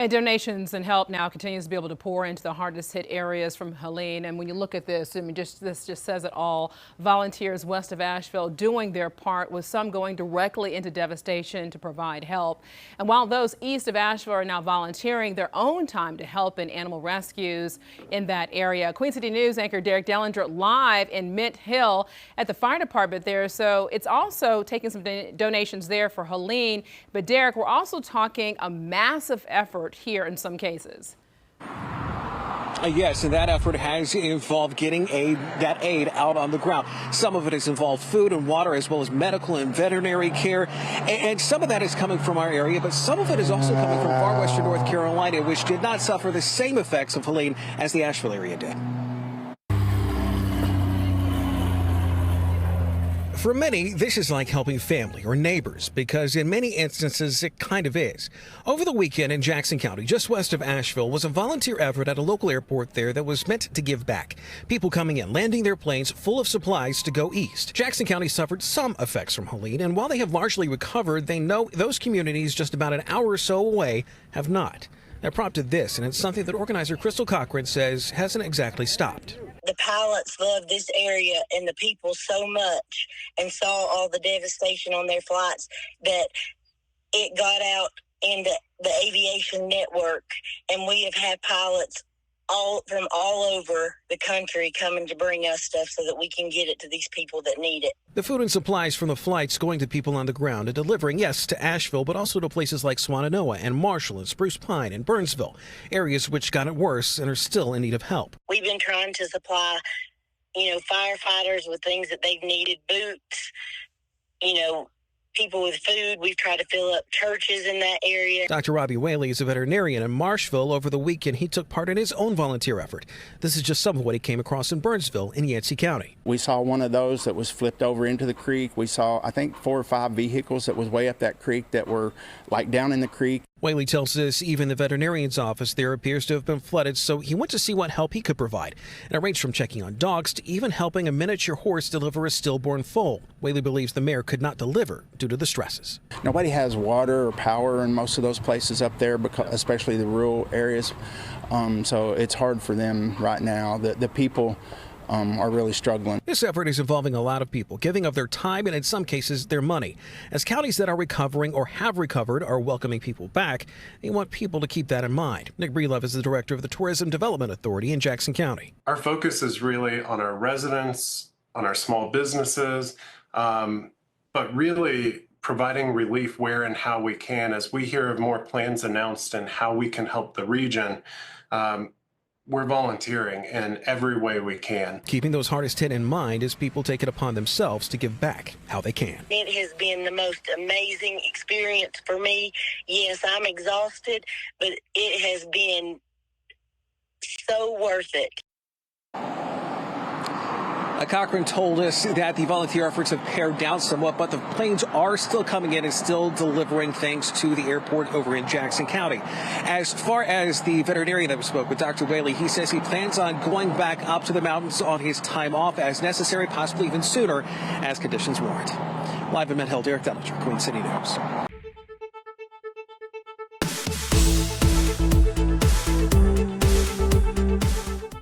And donations and help now continues to be able to pour into the hardest hit areas from Helene. And when you look at this, I mean, this just says it all. Volunteers west of Asheville doing their part, with some going directly into devastation to provide help. And while those east of Asheville are now volunteering their own time to help in animal rescues in that area. Queen City News anchor Derek Dellinger live in Mint Hill at the fire department there. So it's also taking some donations there for Helene. But Derek, we're also talking a massive effort here in some cases. Yes, and that effort has involved getting that aid out on the ground. Some of it has involved food and water, as well as medical and veterinary care. And some of that is coming from our area, but some of it is also coming from far western North Carolina, which did not suffer the same effects of Helene as the Asheville area did. For many, this is like helping family or neighbors, because in many instances it kind of is. Over the weekend in Jackson County, just west of Asheville, was a volunteer effort at a local airport there that was meant to give back. People coming in, landing their planes full of supplies to go east. Jackson County suffered some effects from Helene, and while they have largely recovered, they know those communities just about an hour or so away have not. That prompted this, and it's something that organizer Crystal Cochran says hasn't exactly stopped. The pilots love this area and the people so much, and saw all the devastation on their flights, that it got out in the aviation network, and we have had pilots from all over the country coming to bring us stuff so that we can get it to these people that need it. The food and supplies from the flights going to people on the ground and delivering, yes, to Asheville, but also to places like Swannanoa and Marshall and Spruce Pine and Burnsville, areas which got it worse and are still in need of help. We've been trying to supply, firefighters with things that they've needed, boots, people with food. We've tried to fill up churches in that area. Dr. Robbie Whaley is a veterinarian in Marshville. Over the weekend, he took part in his own volunteer effort. This is just some of what he came across in Burnsville in Yancey County. We saw one of those that was flipped over into the creek. We saw, I think, 4 or 5 vehicles that was way up that creek that were like down in the creek. Whaley tells us even the veterinarian's office there appears to have been flooded, so he went to see what help he could provide. It ranged from checking on dogs to even helping a miniature horse deliver a stillborn foal. Whaley believes the mayor could not deliver due to the stresses. Nobody has water or power in most of those places up there, especially the rural areas. So it's hard for them right now. The people are really struggling. This effort is involving a lot of people, giving of their time and in some cases their money. As counties that are recovering or have recovered are welcoming people back, they want people to keep that in mind. Nick Breelove is the director of the Tourism Development Authority in Jackson County. Our focus is really on our residents, on our small businesses, but really providing relief where and how we can. As we hear of more plans announced and how we can help the region, we're volunteering in every way we can. Keeping those hardest hit in mind as people take it upon themselves to give back how they can. It has been the most amazing experience for me. Yes, I'm exhausted, but it has been so worth it. Cochran told us that the volunteer efforts have pared down somewhat, but the planes are still coming in and still delivering things to the airport over in Jackson County. As far as the veterinarian that we spoke with, Dr. Whaley, he says he plans on going back up to the mountains on his time off as necessary, possibly even sooner as conditions warrant. Live in Mint Hill, Derek Dellinger, Queen City News.